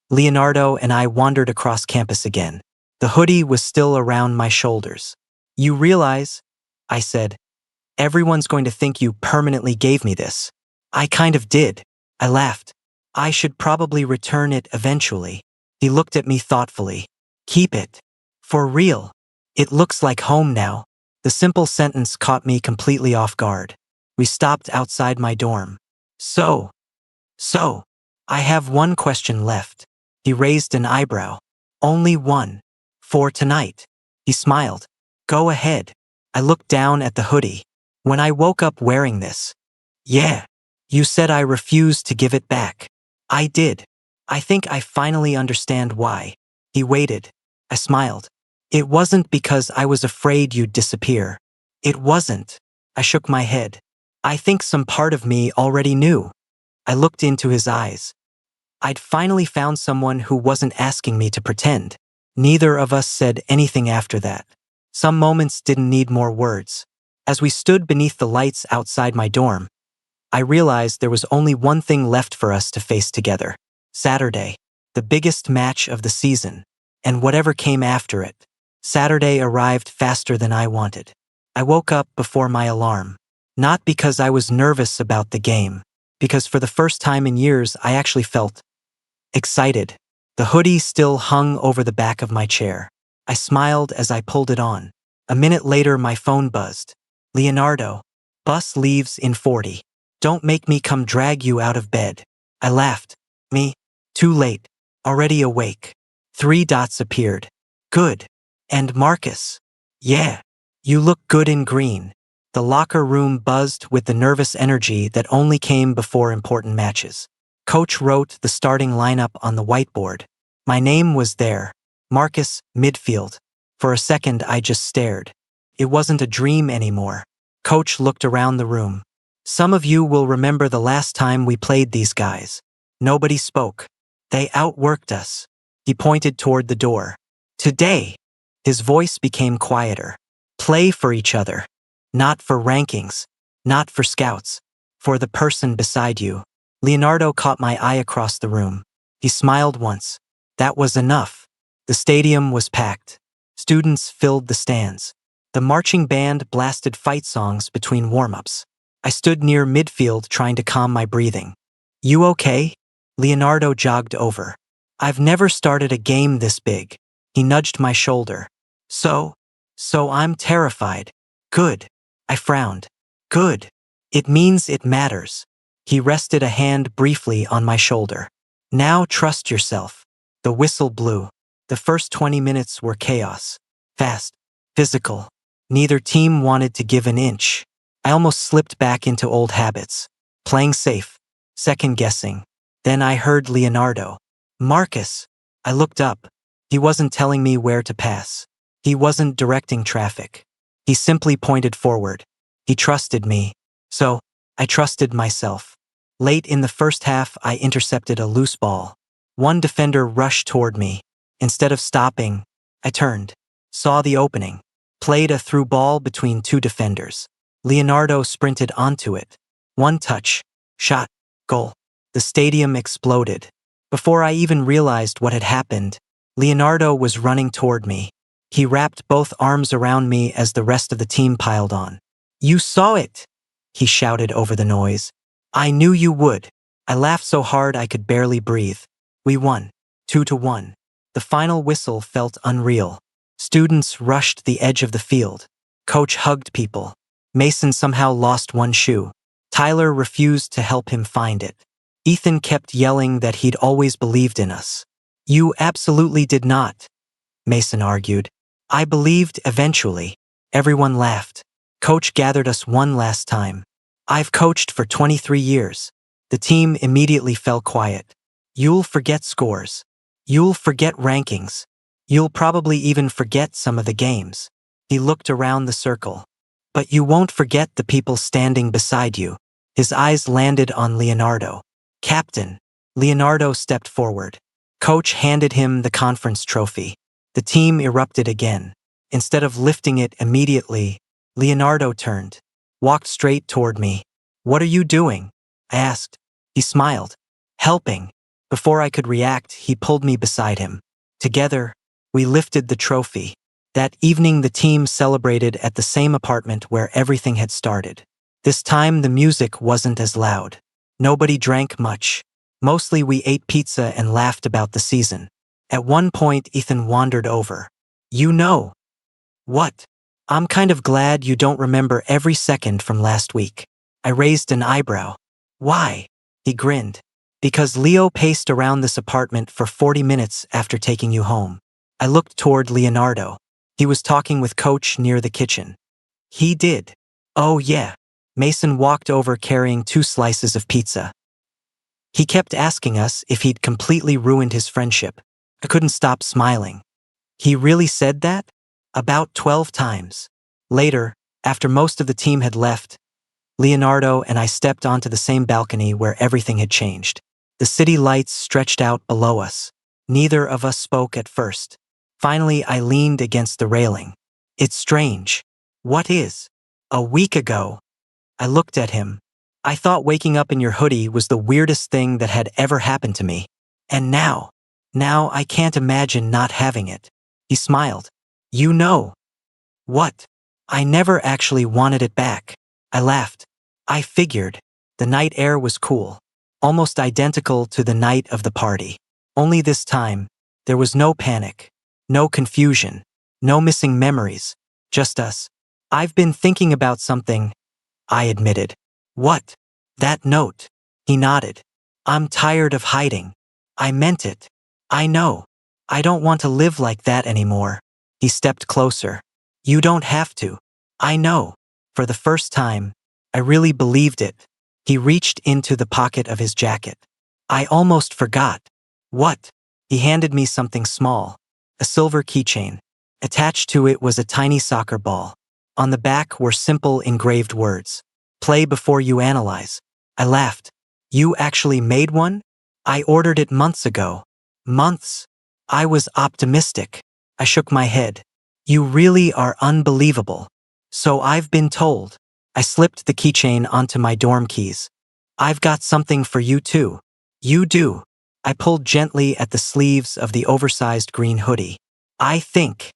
Leonardo and I wandered across campus again. The hoodie was still around my shoulders. You realize, I said, everyone's going to think you permanently gave me this. I kind of did. I laughed. I should probably return it eventually. He looked at me thoughtfully. Keep it. For real. It looks like home now. The simple sentence caught me completely off guard. We stopped outside my dorm. So, I have one question left. He raised an eyebrow. Only one. For tonight. He smiled. Go ahead. I looked down at the hoodie. When I woke up wearing this. Yeah. You said I refused to give it back. I did. I think I finally understand why. He waited. I smiled. It wasn't because I was afraid you'd disappear. It wasn't. I shook my head. I think some part of me already knew. I looked into his eyes. I'd finally found someone who wasn't asking me to pretend. Neither of us said anything after that. Some moments didn't need more words. As we stood beneath the lights outside my dorm, I realized there was only one thing left for us to face together. Saturday, the biggest match of the season, and whatever came after it. Saturday arrived faster than I wanted. I woke up before my alarm. Not because I was nervous about the game, because for the first time in years I actually felt excited. The hoodie still hung over the back of my chair. I smiled as I pulled it on. A minute later my phone buzzed. Leonardo, bus leaves in 40. Don't make me come drag you out of bed. I laughed. Me? Too late. Already awake. 3 dots appeared. Good. And Marcus? Yeah. You look good in green. The locker room buzzed with the nervous energy that only came before important matches. Coach wrote the starting lineup on the whiteboard. My name was there. Marcus, midfield. For a second I just stared. It wasn't a dream anymore. Coach looked around the room. Some of you will remember the last time we played these guys. Nobody spoke. They outworked us. He pointed toward the door. Today, his voice became quieter. Play for each other. Not for rankings. Not for scouts. For the person beside you. Leonardo caught my eye across the room. He smiled once. That was enough. The stadium was packed. Students filled the stands. The marching band blasted fight songs between warm-ups. I stood near midfield trying to calm my breathing. You okay? Leonardo jogged over. I've never started a game this big. He nudged my shoulder. So I'm terrified. Good. I frowned. Good. It means it matters. He rested a hand briefly on my shoulder. Now trust yourself. The whistle blew. The first 20 minutes were chaos. Fast. Physical. Neither team wanted to give an inch. I almost slipped back into old habits. Playing safe. Second-guessing. Then I heard Leonardo. Marcus. I looked up. He wasn't telling me where to pass. He wasn't directing traffic. He simply pointed forward. He trusted me. So, I trusted myself. Late in the first half, I intercepted a loose ball. One defender rushed toward me. Instead of stopping, I turned. Saw the opening. Played a through ball between 2 defenders. Leonardo sprinted onto it. One touch. Shot. Goal. The stadium exploded. Before I even realized what had happened, Leonardo was running toward me. He wrapped both arms around me as the rest of the team piled on. You saw it! He shouted over the noise. I knew you would. I laughed so hard I could barely breathe. We won. 2-1. The final whistle felt unreal. Students rushed the edge of the field. Coach hugged people. Mason somehow lost one shoe. Tyler refused to help him find it. Ethan kept yelling that he'd always believed in us. You absolutely did not, Mason argued. I believed eventually. Everyone laughed. Coach gathered us one last time. I've coached for 23 years. The team immediately fell quiet. You'll forget scores. You'll forget rankings. You'll probably even forget some of the games. He looked around the circle. But you won't forget the people standing beside you. His eyes landed on Leonardo. Captain. Leonardo stepped forward. Coach handed him the conference trophy. The team erupted again. Instead of lifting it immediately, Leonardo turned, walked straight toward me. What are you doing? I asked. He smiled. Helping. Before I could react, he pulled me beside him. Together, we lifted the trophy. That evening the team celebrated at the same apartment where everything had started. This time the music wasn't as loud. Nobody drank much. Mostly we ate pizza and laughed about the season. At one point Ethan wandered over. You know. What? I'm kind of glad you don't remember every second from last week. I raised an eyebrow. Why? He grinned. Because Leo paced around this apartment for 40 minutes after taking you home. I looked toward Leonardo. He was talking with Coach near the kitchen. He did. Oh yeah. Mason walked over carrying 2 slices of pizza. He kept asking us if he'd completely ruined his friendship. I couldn't stop smiling. He really said that? About 12 times. Later, after most of the team had left, Leonardo and I stepped onto the same balcony where everything had changed. The city lights stretched out below us. Neither of us spoke at first. Finally, I leaned against the railing. It's strange. What is? A week ago. I looked at him. I thought waking up in your hoodie was the weirdest thing that had ever happened to me. And now I can't imagine not having it. He smiled. You know. What? I never actually wanted it back. I laughed. I figured. The night air was cool, almost identical to the night of the party. Only this time, there was no panic, no confusion, no missing memories, just us. I've been thinking about something, I admitted. What? That note. He nodded. I'm tired of hiding. I meant it. I know. I don't want to live like that anymore. He stepped closer. You don't have to. I know. For the first time, I really believed it. He reached into the pocket of his jacket. I almost forgot. What? He handed me something small, a silver keychain. Attached to it was a tiny soccer ball. On the back were simple engraved words. Play before you analyze. I laughed. You actually made one? I ordered it months ago. Months? I was optimistic. I shook my head. You really are unbelievable. So I've been told. I slipped the keychain onto my dorm keys. I've got something for you too. You do. I pulled gently at the sleeves of the oversized green hoodie. I think.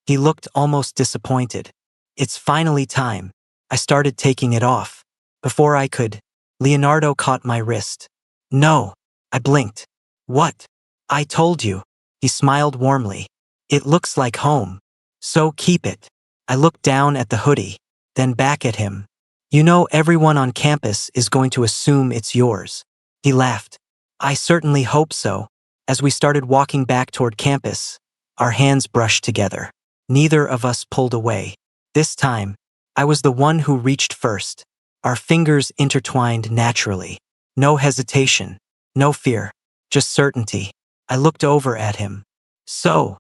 He looked almost disappointed. It's finally time. I started taking it off. Before I could, Leonardo caught my wrist. No. I blinked. What? I told you. He smiled warmly. It looks like home. So keep it. I looked down at the hoodie, then back at him. You know everyone on campus is going to assume it's yours. He laughed. I certainly hope so. As we started walking back toward campus, our hands brushed together. Neither of us pulled away. This time, I was the one who reached first. Our fingers intertwined naturally. No hesitation, no fear, just certainty. I looked over at him. So,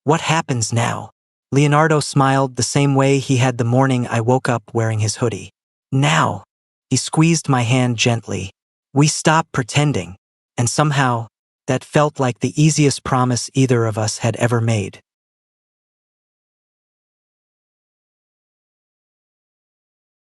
what happens now? Leonardo smiled the same way he had the morning I woke up wearing his hoodie. Now, he squeezed my hand gently. We stop pretending, and somehow, that felt like the easiest promise either of us had ever made.